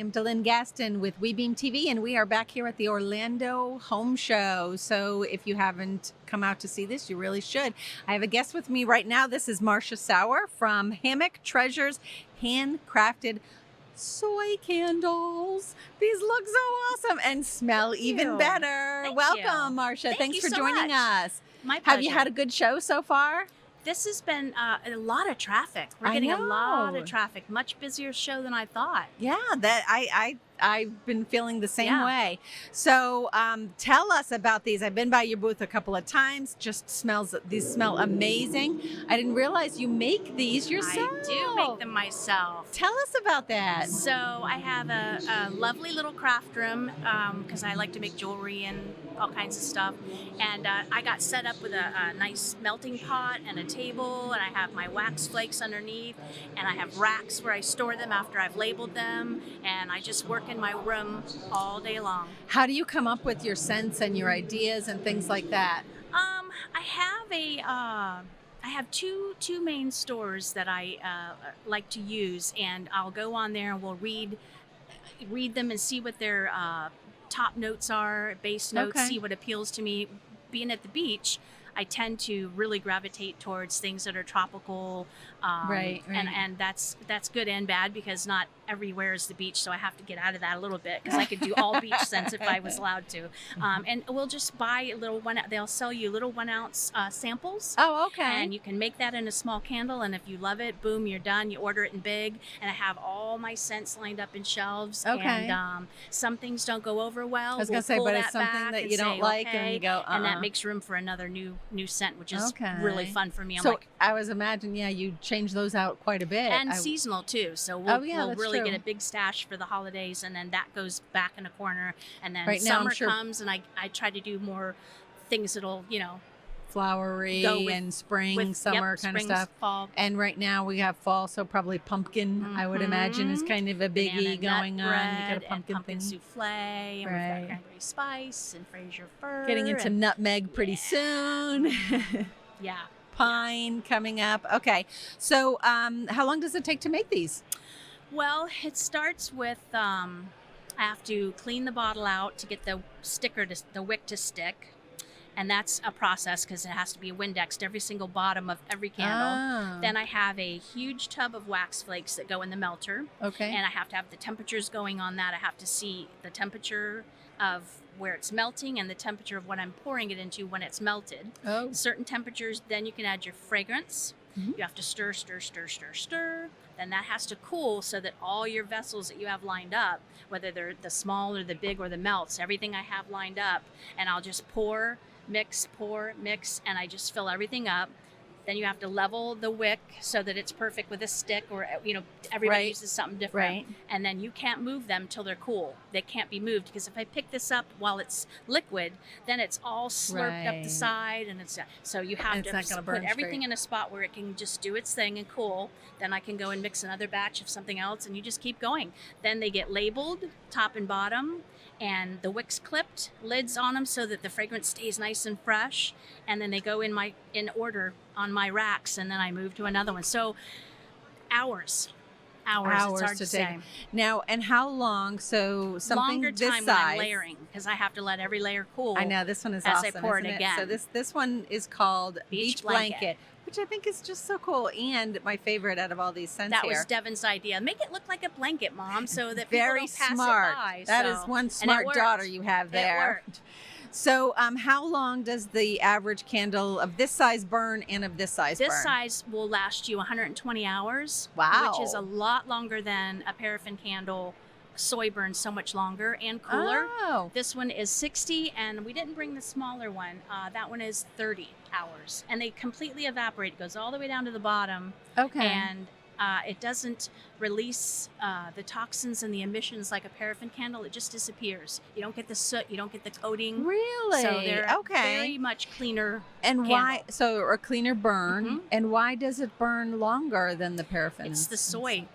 am Delynn Gaston with WeBeam TV, and we are back here at the Orlando Home Show. So if you haven't come out to see this, you really should. I have a guest with me right now. This is Marcia Sauer from Hammock Treasures, handcrafted soy candles. These look so awesome and smell even better. Welcome, Marcia. Thanks for joining us. My pleasure. Have you had a good show so far? This has been a lot of traffic. We're getting a lot of traffic. Much busier show than I thought. Yeah, I've been feeling the same way. So tell us about these. I've been by your booth a couple of times. These smell amazing. I didn't realize you make these yourself. I do make them myself. Tell us about that. So I have a lovely little craft room because I like to make jewelry and all kinds of stuff. And I got set up with a nice melting pot and a table, and I have my wax flakes underneath, and I have racks where I store them after I've labeled them, and I just work in my room all day long. How do you come up with your scents and your ideas and things like that? I have two main stores that I like to use, and I'll go on there and we'll read them and see what their top notes are, base notes, see what appeals to me. Being at the beach, I tend to really gravitate towards things that are tropical, right. And that's good and bad because not everywhere is the beach, so I have to get out of that a little bit because I could do all beach scents if I was allowed to. And we'll just buy they'll sell you little 1 ounce samples. Oh, okay. And you can make that in a small candle, and if you love it, boom, you're done. You order it in big, and I have all my scents lined up in shelves. Okay. And some things don't go over well. I was going to say, but it's something that you don't like, and you go, and that makes room for another new scent, which is really fun for me. I was imagine, you change those out quite a bit. And seasonal too. So we'll really get a big stash for the holidays, and then that goes back in a corner. And then summer comes, and I try to do more things that'll, flowery and spring, summer kind of stuff. Fall. And right now we have fall, so probably pumpkin, I would imagine, is kind of a biggie going on. You got a pumpkin souffle, and we've got cranberry spice and Fraser fir. Getting into nutmeg pretty soon. Yeah. Pine coming up. Okay. So how long does it take to make these? Well, it starts with I have to clean the bottle out to get the wick to stick. And that's a process because it has to be Windexed every single bottom of every candle. Then I have a huge tub of wax flakes that go in the melter. Okay. And I have to have the temperatures going on that. I have to see the temperature of where it's melting and the temperature of what I'm pouring it into when it's melted. Oh. Certain temperatures, then you can add your fragrance. You have to stir. Then that has to cool so that all your vessels that you have lined up, whether they're the small or the big or the melts, everything I have lined up, and I'll just pour, mix, and I just fill everything up. Then you have to level the wick so that it's perfect with a stick, or everybody uses something different. Right. And then you can't move them till they're cool. They can't be moved because if I pick this up while it's liquid, then it's all slurped up the side, and so you have to put everything in a spot where it can just do its thing and cool. Then I can go and mix another batch of something else, and you just keep going. Then they get labeled top and bottom, and the wicks clipped, lids on them so that the fragrance stays nice and fresh, and then they go in order on my racks, and then I move to another one. So hours. It's hard to say. Now, and how long? So something longer this time size. when I'm layering, because I have to let every layer cool. I know, this one is as awesome. I pour it isn't again. So this one is called Beach Blanket, which I think is just so cool, and my favorite out of all these scents. That was Devin's idea. Make it look like a blanket, Mom, so that very people don't pass smart. it by. That is one smart daughter you have there. It worked. So how long does the average candle of this size burn and of this size burn? This size will last you 120 hours. Wow. Which is a lot longer than a paraffin candle. Soy burns so much longer and cooler. Oh. This one is 60, and we didn't bring the smaller one. That one is 30 hours. And they completely evaporate. It goes all the way down to the bottom. Okay. And it doesn't release the toxins and the emissions like a paraffin candle. It just disappears. You don't get the soot. You don't get the coating. Really? So they're very much cleaner. And candle. why? So a cleaner burn. And why does it burn longer than the paraffin? It's the soy.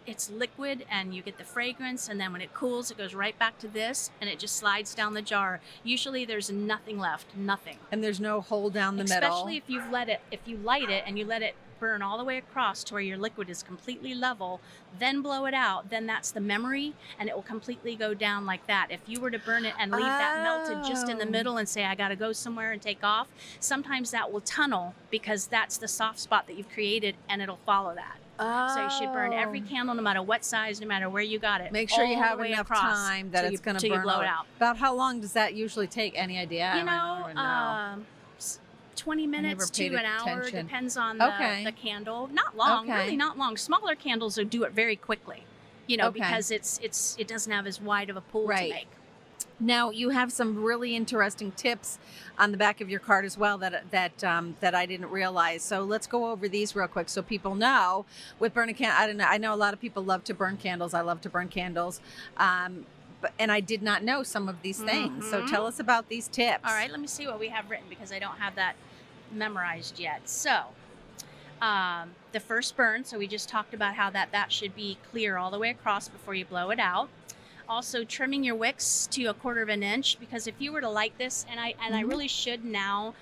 It's liquid, and you get the fragrance, and then when it cools, it goes right back to this, and it just slides down the jar. Usually there's nothing left, nothing. And there's no hole down the middle. Especially if you light it and you let it burn all the way across to where your liquid is completely level, then blow it out, then that's the memory, and it will completely go down like that. If you were to burn it and leave that melted just in the middle and say, I got to go somewhere and take off, sometimes that will tunnel because that's the soft spot that you've created, and it'll follow that. So you should burn every candle, no matter what size, no matter where you got it. Make sure you have enough time that it's going to burn blow it out. About how long does that usually take? Any idea? You know, 20 minutes to an hour, depends on the candle. Not long, really not long. Smaller candles will do it very quickly, you know, because it doesn't have as wide of a pool to make. Now you have some really interesting tips on the back of your card as well that I didn't realize. So let's go over these real quick so people know. With burning candle, I know a lot of people love to burn candles. I love to burn candles, and I did not know some of these things. So tell us about these tips. All right, let me see what we have written because I don't have that memorized yet. So the first burn. So we just talked about how that should be clear all the way across before you blow it out. Also trimming your wicks to 1/4 of an inch, because if you were to light this, and I really should now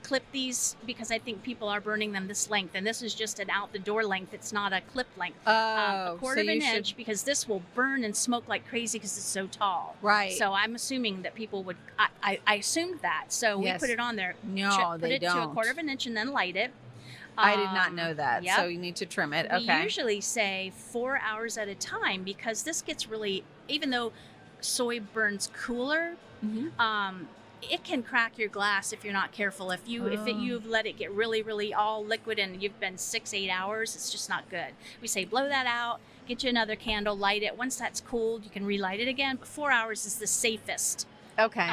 clip these because I think people are burning them this length, and this is just an out the door length. It's not a clip length. 1/4 of an inch, because this will burn and smoke like crazy because it's so tall. Right. So I'm assuming that people would. I assumed that. So we put it on there. No, put it to 1/4 of an inch and then light it. I did not know that. So you need to trim it. Okay. We usually say 4 hours at a time because this gets really, even though soy burns cooler, it can crack your glass if you're not careful. If you've let it get really, really all liquid and you've been 6-8 hours, it's just not good. We say blow that out, get you another candle, light it. Once that's cooled, you can relight it again. But 4 hours is the safest. Okay.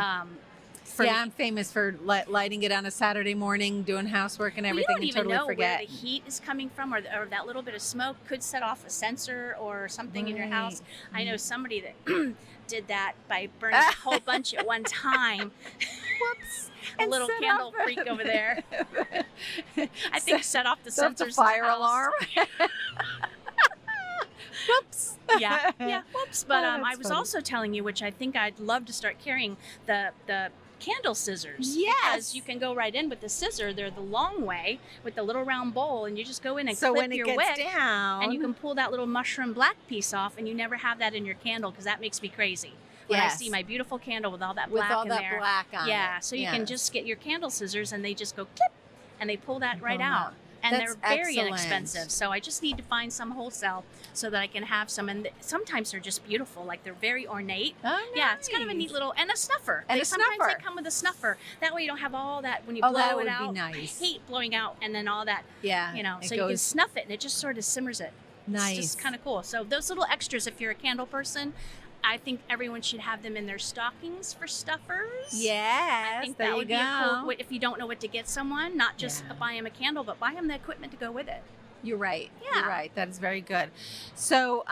I'm famous for lighting it on a Saturday morning, doing housework and everything, and totally forget. Where the heat is coming from, or that little bit of smoke could set off a sensor or something in your house. I know somebody that did that by burning a whole bunch at one time. Whoops! A little candle freak over there. I think set off the sensors. The fire alarm. Whoops. Yeah. Whoops. But I was also telling you, which I think I'd love to start carrying, the candle scissors. Yes. Because you can go right in with the scissor. They're the long way with the little round bowl, and you just go in and clip your wick down, and you can pull that little mushroom black piece off, and you never have that in your candle because that makes me crazy. When I see my beautiful candle with all that black in there. Black on it. Yeah. So you can just get your candle scissors and they just go clip, and they pull that right out. And they're very inexpensive. So I just need to find some wholesale so that I can have some. And sometimes they're just beautiful. Like they're very ornate. Oh, nice. Yeah, it's kind of a neat little, and a snuffer. Sometimes they come with a snuffer. That way you don't have all that when you blow that it would out. Be nice. I hate blowing out and then all that. Yeah. You know, so you can snuff it and it just sort of simmers it. Nice. It's just kind of cool. So those little extras, if you're a candle person, I think everyone should have them in their stockings for stuffers. Yes, I think that would be a cool, if you don't know what to get someone, not just buy them a candle, but buy them the equipment to go with it. You're right. Yeah. You're right. That is very good. So,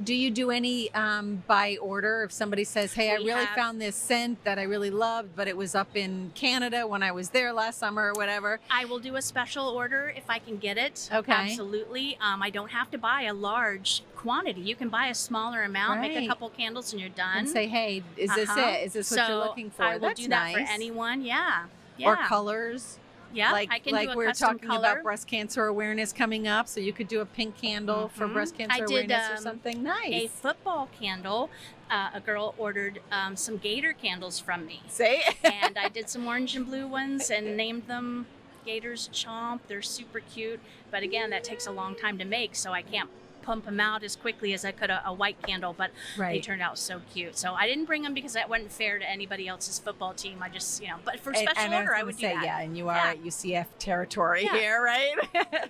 do you do any by order? If somebody says, hey, I really found this scent that I really loved, but it was up in Canada when I was there last summer or whatever. I will do a special order if I can get it. Okay. Absolutely. I don't have to buy a large quantity. You can buy a smaller amount, make a couple candles, and you're done. And say, hey, is this it? Is this what you're looking for? I will do that for anyone. Yeah. Or colors. Yeah, like, I can do a we're custom talking color. about breast cancer awareness coming up, so you could do a pink candle for breast cancer awareness or something. Nice. A football candle. A girl ordered some gator candles from me. See? And I did some orange and blue ones and named them Gators Chomp. They're super cute, but again, that takes a long time to make, so I can't pump them out as quickly as I could a white candle, but they turned out so cute. So I didn't bring them because that wasn't fair to anybody else's football team. I just, but for special order, I would do that. Yeah, and you are at UCF territory here, right?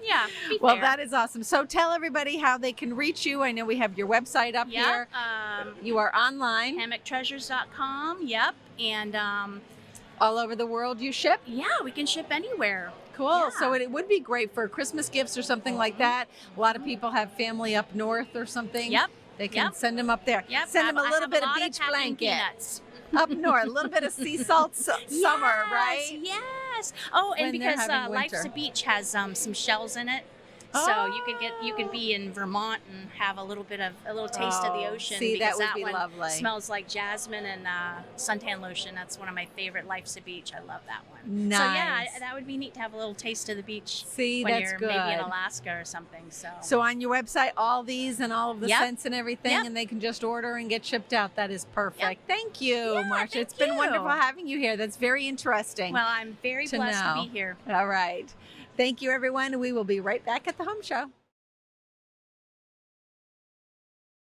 Yeah. Well, that is awesome. So tell everybody how they can reach you. I know we have your website up here. You are online. HammockTreasures.com. Yep. And all over the world you ship? Yeah, we can ship anywhere. Cool. Yeah. So it would be great for Christmas gifts or something like that. A lot of people have family up north or something. Yep. They can send them up there. Yep. Send them a little bit of beach blanket. Up north, a little bit of sea salt summer, right? Yes. Oh, and because Life's a Beach has some shells in it. So you could be in Vermont and have a little taste of the ocean. See, because that would be one lovely. smells like jasmine and suntan lotion. That's one of my favorite. Life's a Beach. I love that one. Nice. So yeah, that would be neat to have a little taste of the beach. See, when that's you're good. maybe in Alaska or something. So on your website, all these and all of the Yep. scents and everything, Yep. and they can just order and get shipped out. That is perfect. Yep. Thank you, Yeah, Marsha. thank It's been you. wonderful having you here. That's very interesting. Well, I'm very blessed to be here. All right. Thank you, everyone. We will be right back at the home show.